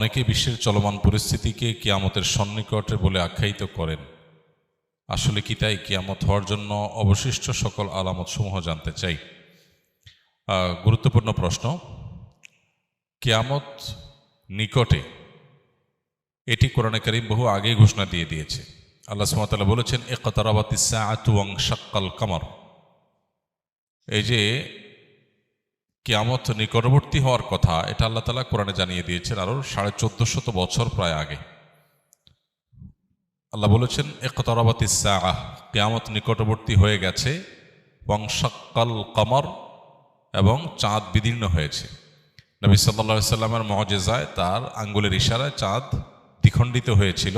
অনেকে বিশ্বের চলমান পরিস্থিতিকে কিয়ামতের সন্নিকটে বলে আখ্যায়িত করেন। আসলে কি তাই? কিয়ামত হওয়ার জন্য অবশিষ্ট সকল আলামতসমূহ জানতে চাই। গুরুত্বপূর্ণ প্রশ্ন। কিয়ামত নিকটে, এটি কোরআনে কারীম বহু আগেই ঘোষণা দিয়ে দিয়েছে। আল্লাহ সুবহানাহু ওয়া তাআলা বলেছেন, ইকতারাবাতিস সাআতু ওয়ানশাক্কাল কামার। এই যে কিয়ামত নিকটবর্তী হওয়ার কথা, এটা আল্লাহ তাআলা কোরআনে জানিয়ে দিয়েছেন আরো 1450 বছর প্রায় আগে। আল্লাহ বলেছেন, ইকতারাবাতিস সাআহ, কিয়ামত নিকটবর্তী হয়ে গেছে, ওয়ানশাক্কাল কামার, এবং চাঁদ বিদীর্ণ হয়েছে। নবী সাল্লাল্লাহু আলাইহি সাল্লামের মুজিজায় তার আঙ্গুলের ইশারায় চাঁদ দ্বিখণ্ডিত হয়েছিল।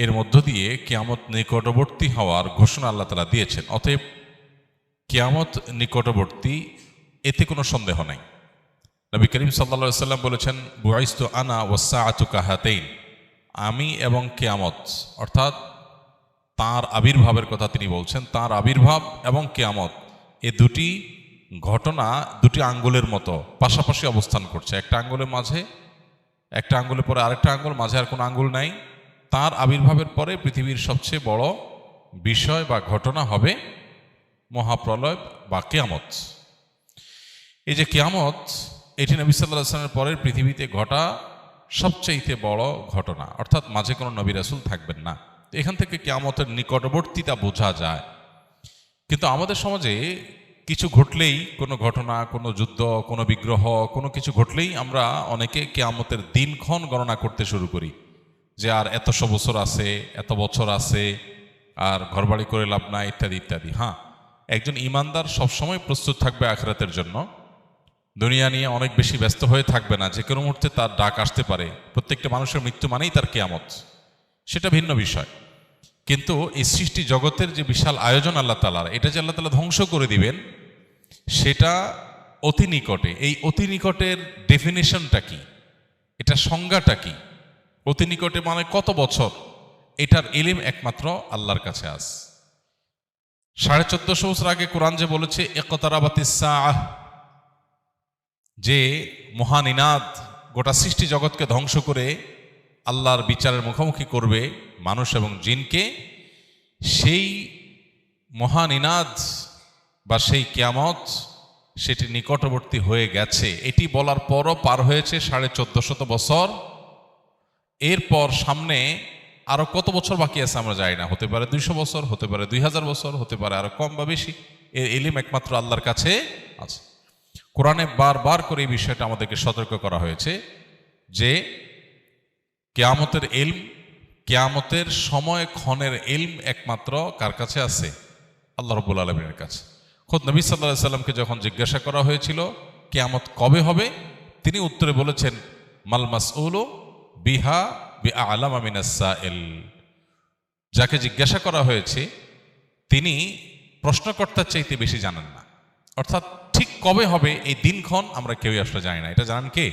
এর মধ্য দিয়ে কিয়ামত নিকটবর্তী হওয়ার ঘোষণা আল্লাহ তাআলা দিয়েছেন। অতএব কিয়ামত নিকটবর্তী, এতে কোনো সন্দেহ নাই। নবী করিম সাল্লাল্লাহু আলাইহি সাল্লাম বলেছেন, বুআইসতু আনা ওয়াস-সাআতু কাহাতাইন, আমি এবং কিয়ামত, অর্থাৎ তাঁর আবির্ভাবের কথা তিনি বলছেন। তাঁর আবির্ভাব এবং কিয়ামত, এ দুটি ঘটনা দুটি আঙ্গুলের মতো পাশাপাশি অবস্থান করছে। একটা আঙ্গুলের মাঝে, একটা আঙ্গুলের পরে আরেকটা আঙ্গুল, মাঝে আর কোনো আঙ্গুল নাই। তাঁর আবির্ভাবের পরে পৃথিবীর সবচেয়ে বড় বিষয় বা ঘটনা হবে মহাপ্রলয় বা কিয়ামত। এই যে কিয়ামত, এটি নবী সাল্লাল্লাহু আলাইহি ওয়াসাল্লামের পরের পৃথিবীতে ঘটা সবচেয়ে বড় ঘটনা, অর্থাৎ মাঝে কোনো নবী রাসূল থাকবেন না। এখান থেকে কিয়ামতের নিকটবর্তীতা বোঝা যায়। কিন্তু আমাদের সমাজে কিছু ঘটলেই, কোনো ঘটনা, কোনো যুদ্ধ, কোনো বিগ্রহ, কোনো কিছু ঘটলেই আমরা অনেকে কিয়ামতের দিনক্ষণ গণনা করতে শুরু করি, যে আর এতশো বছর আছে, এত বছর আছে, আর ঘরবাড়ি করে লাভ নাই, ইত্যাদি ইত্যাদি। হ্যাঁ, একজন ঈমানদার সবসময় প্রস্তুত থাকবে আখিরাতের জন্য। দুনিয়া নিয়ে অনেক বেশি ব্যস্ত হয়ে থাকবে না। যে কোনো মুহূর্তে তার ডাক আসতে পারে। প্রত্যেকটা মানুষের মৃত্যু মানেই তার কিয়ামত, সেটা ভিন্ন বিষয়। কিন্তু এই সৃষ্টি জগতের যে বিশাল আয়োজন আল্লাহ তাআলার, এটা যে আল্লাহ তাআলা ধ্বংস করে দিবেন, সেটা অতি নিকটে। এই অতি নিকটের ডেফিনিশনটা কি, এটা সংজ্ঞাটা কি? অতি নিকটে মানে কত বছর? এটার ইলম একমাত্র আল্লাহর কাছে আছে। 1450 বছর আগে কোরআন যে বলেছে ইকতারাবাতিস সাআহ, যে মহানিনাদ গোটা সৃষ্টি জগৎকে ধ্বংস করে আল্লাহর বিচারের মুখোমুখি করবে মানুষ এবং জিনকে, সেই মহানিনাদ বা সেই কিয়ামত, সেটি নিকটবর্তী হয়ে গেছে। এটি বলার পরও পার হয়েছে 1450 বছর। এরপর সামনে আরো কত বছর বাকি আছে আমরা জানি না। হতে পারে 200 বছর, হতে পারে 2000 বছর, হতে পারে আরো কম বা বেশি। এর ইলম একমাত্র আল্লাহর কাছে আছে। কোরআনে বারবার করে এই বিষয়টা আমাদেরকে সতর্ক করা হয়েছে যে কিয়ামতের ইলম, কিয়ামতের সময় ক্ষণের ইলম একমাত্র কার কাছে আছে? আল্লাহ রাব্বুল আলামিনের কাছে। খোদ নবী সাল্লাল্লাহু আলাইহি সাল্লামকে যখন জিজ্ঞাসা করা হয়েছিল কিয়ামত কবে হবে, তিনি উত্তরে বলেছেন, মাল মাসউলু বিহা বিআলামা মিনাস সাইল। যাকে জিজ্ঞাসা করা হয়েছে তিনি প্রশ্নকর্তার চাইতে বেশি জানেন না। অর্থাৎ ঠিক কবে হবে এই দিনক্ষণ আমরা কেউই আসলে জানি না। এটা জানেন কে?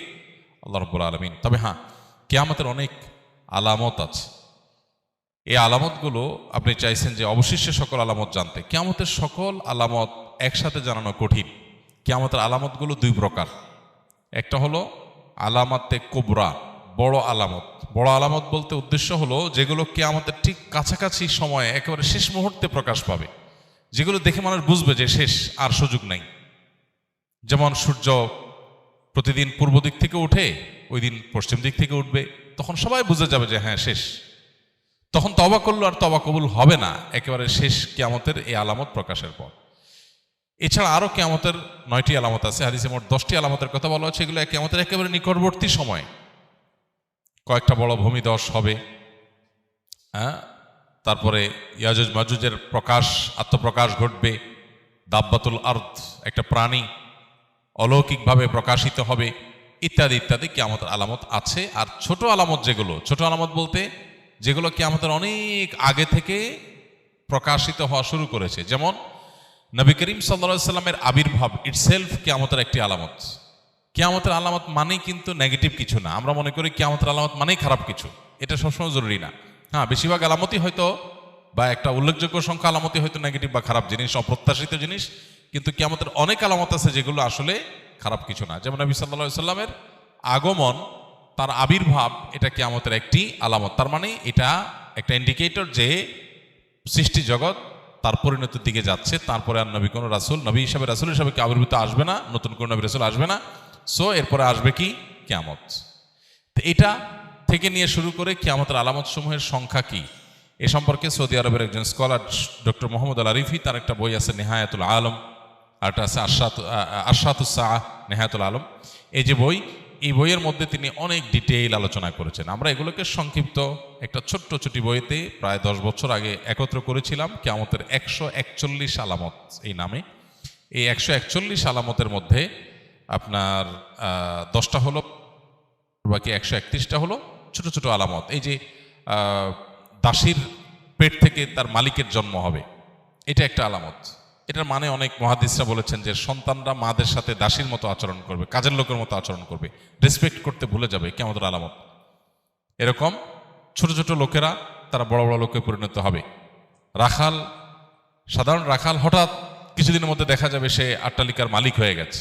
আল্লাহ রাব্বুল আলামিন। তবে হ্যাঁ, কিয়ামতের অনেক আলামত আছে। এই আলামতগুলো আপনি চাইছেন যে অবশিষ্ট সকল আলামত জানতে। কিয়ামতের সকল আলামত একসাথে জানানো কঠিন। কিয়ামতের আলামতগুলো দুই প্রকার। একটা হলো আলামাতে কুবরা, বড় আলামত। বড় আলামত বলতে উদ্দেশ্য হলো যেগুলো কিয়ামতের ঠিক কাছাকাছি সময়ে একেবারে শেষ মুহূর্তে প্রকাশ পাবে, যেগুলো দেখে মানুষ বুঝবে যে শেষ, আর সুযোগ নাই। যেমন সূর্য প্রতিদিন পূর্ব দিক থেকে উঠে, ওই দিন পশ্চিম দিক থেকে উঠবে, তখন সবাই বুঝে যাবে যে হ্যাঁ শেষ। তখন তওবা করলো আর তওবা কবুল হবে না, একেবারে শেষ কিয়ামতের এই আলামত প্রকাশের পর। এছাড়া আরো কিয়ামতের 9টি আলামত আছে। হাদিসে মোট 10টি আলামতের কথা বলা হচ্ছে। এগুলো কিয়ামতের একেবারে নিকটবর্তী সময়। কয়েকটা বড় ভূমিধস হবে, হ্যাঁ, তারপরে ইয়াজুজ মাজুজের প্রকাশ, আত্মপ্রকাশ ঘটবে। দাব্বাতুল আরদ, একটা প্রাণী অলৌকিকভাবে প্রকাশিত হবে, ইত্যাদি ইত্যাদি কিয়ামতের আলামত আছে। আর ছোট আলামত যেগুলো, ছোট আলামত বলতে যেগুলো কিয়ামতের অনেক আগে থেকে প্রকাশিত হওয়া শুরু করেছে, যেমন নবী করিম সাল্লাল্লাহু আলাইহি সাল্লামের আবির্ভাব ইটসেলফ কিয়ামতের একটি আলামত। কিয়ামতের আলামত মানেই কিন্তু নেগেটিভ কিছু না। আমরা মনে করি কিয়ামতের আলামত মানেই খারাপ কিছু। এটা সবসময় জরুরি না। হ্যাঁ, বেশিরভাগ আলামতই হয়তো, বা একটা উল্লেখযোগ্য সংখ্যা আলামতই হয়তো নেগেটিভ বা খারাপ জিনিস, অপ্রত্যাশিত জিনিস। কিন্তু কিয়ামতের অনেক আলামত আছে যেগুলো আসলে খারাপ কিছু না। যেমন নবী সাল্লাল্লাহু আলাইহি সাল্লামের আগমন, তার আবির্ভাব, এটা কিয়ামতের একটি আলামত। তার মানে এটা একটা ইন্ডিকেটর যে সৃষ্টি জগৎ তার পরিণতির দিকে যাচ্ছে। তারপরে আর নবী কোনো রাসূল, নবী হিসাবে রাসূল হিসাবে কি আবির্ভূত আসবে না, নতুন কোনো নবী রাসূল আসবে না। সো এরপরে আসবে কি? কিয়ামত। তো এটা থেকে নিয়ে শুরু করে কিয়ামতের আলামত সমূহের সংখ্যা কি, এ সম্পর্কে সৌদি আরবের একজন স্কলার ডক্টর মোহাম্মদ আল আরিফি, তার একটা বই আছে নেহায়াতুল আলম, আর একটা আছে আরশাতুস সাআহ নেহায়াতুল আলম। এই যে বই, এই বইয়ের মধ্যে তিনি অনেক ডিটেইল আলোচনা করেছেন। আমরা এগুলোকে সংক্ষিপ্ত একটা ছোট্ট ছোটি বইতে প্রায় 10 বছর আগে একত্র করেছিলাম, কিয়ামতের 141 আলামত এই নামে। এই 141 আলামতের মধ্যে আপনার 10টা হলো, বাকি 131টা হলো ছোট ছোট আলামত। এই যে দাসীর পেট থেকে তার মালিকের জন্ম হবে, এটা একটা আলামত। এটার মানে অনেক মুহাদ্দিসরা বলেছেন যে সন্তানরা মাদের সাথে দাসীর মতো আচরণ করবে, কাজের লোকের মতো আচরণ করবে, রেসপেক্ট করতে ভুলে যাবে, কিয়ামতের আলামত। এরকম ছোট ছোট লোকেরা তারা বড় বড় লোকে পরিণত হবে। রাখাল, সাধারণ রাখাল হঠাৎ কিছুদিনের মধ্যে দেখা যাবে সে আট্টালিকার মালিক হয়ে গেছে।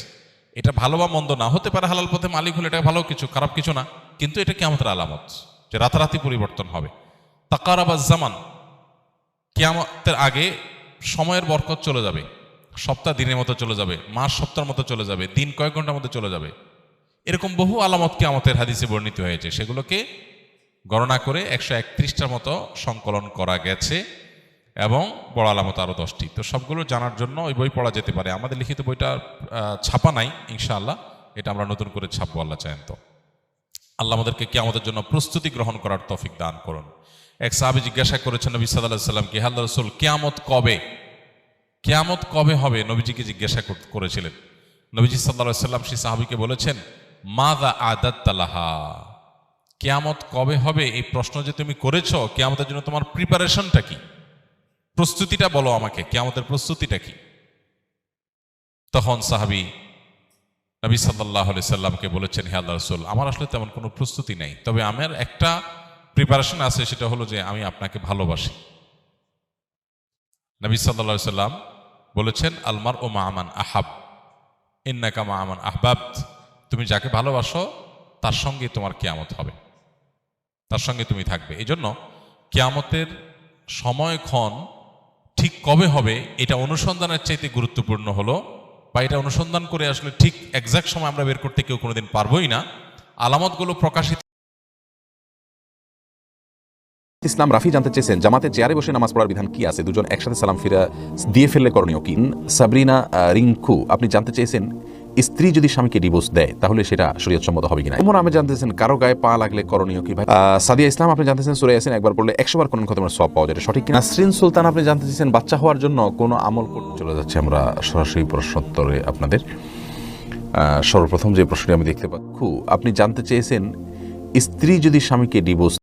এটা ভালো বা মন্দ না, হতে পারে হালাল পথে মালিক হলে এটা ভালো কিছু, খারাপ কিছু না, কিন্তু এটা কিয়ামতের আলামত যে রাতারাতি পরিবর্তন হবে। তাকারাবাজ জামান, কিয়ামতের আগে সময়ের বরকত চলে যাবে, সপ্তাহ দিনের মতো চলে যাবে, মাস সপ্তাহের মতো চলে যাবে, দিন কয়েক ঘন্টার মধ্যে চলে যাবে। এরকম বহু আলামত কিয়ামতের হাদিসে বর্ণিত হয়েছে, সেগুলোকে গণনা করে 131টার মতো সংকলন করা গেছে, এবং বড় আলামত আরও 10টি। তো সবগুলো জানার জন্য ওই বই পড়া যেতে পারে। আমাদের লিখিত বইটা ছাপা নাই, ইনশাআল্লাহ এটা আমরা নতুন করে ছাপবো আল্লাহ চাহেন তো। আল্লাহ আমাদেরকে কিয়ামতের জন্য প্রস্তুতি গ্রহণ করার তৌফিক দান করুন। এক সাহাবী জিজ্ঞাসা করেছেন নবী সাল্লাল্লাহু আলাইহি ওয়াসাল্লাম, হে আল্লাহর রাসূল, কিয়ামত কবে, কিয়ামত কবে হবে? নবীজিকে জিজ্ঞাসা করেছিলেন। নবীজি সাল্লাল্লাহু আলাইহি ওয়াসাল্লাম সেই সাহাবীকে বলেছেন, মাযা আদাত্তা লাহা, কিয়ামত কবে হবে এই প্রশ্ন যে তুমি করেছো, কিয়ামতের জন্য তোমার প্রিপারেশনটা কি, প্রস্তুতিটা বলো আমাকে, কিয়ামতের প্রস্তুতিটা কি? তখন সাহাবী নবী সাল্লাল্লাহু আলাইহি সাল্লামকে বলেছেন, হে আল্লাহর রাসূল, আমার আসলে তেমন কোনো প্রস্তুতি নেই, তবে আমার একটা প্রিপারেশন আছে, সেটা হলো যে আমি আপনাকে ভালোবাসি। নবী সাল্লাল্লাহু আলাইহি সাল্লাম বলেছেন, আলমার ও মা'মান আহাব ইন্নাকা মা'মান আহবাবত, তুমি যাকে ভালোবাসো তার সঙ্গে তোমার কিয়ামত হবে, তার সঙ্গে তুমি থাকবে। এই জন্য কিয়ামতের সময়ক্ষণ ঠিক কবে হবে এটা অনুসন্ধানের চাইতে গুরুত্বপূর্ণ হলো, বা এটা অনুসন্ধান করে আসলে ঠিক এক্সাক্ট সময় আমরা বের করতে কেউ কোনোদিন পারবোই না। আলামতগুলো প্রকাশিত। ইসলাম রাফি জানতে চেয়েছেন, জামাতে চেয়ারে বসে নামাজ পড়ার বিধান কি আছে? দুজন একসাথে সালাম ফিরা দিয়ে ফেললে করণীয় কি? সাবরিনা রিঙ্কু আপনি জানতে চেয়েছেন, স্ত্রী যদি স্বামীকে ডিভোর্স দেয় তাহলে সেটা শরীয়তসম্মত হবে কিনা? এমন আমি জানতেছেন, কারো গায়ে পা লাগলে করণীয় কি? ভাই সাদিয়া ইসলাম আপনি জানতেছেন, সূরা ইয়াসিন একবার পড়লে 100 বার কোরআন খতমের সওয়াব পাওয়া যায়, সঠিক কিনা? নাসরিন সুলতান আপনি জানতে চেয়েছেন, বাচ্চা হওয়ার জন্য কোনো আমল করতে। চলে যাচ্ছে আমরা সরাসরি প্রশ্নোত্তরে আপনাদের। সর্বপ্রথম যে প্রশ্নটি আমি দেখতে পাচ্ছি, আপনি জানতে চেয়েছেন, স্ত্রী যদি স্বামীকে ডিভোর্স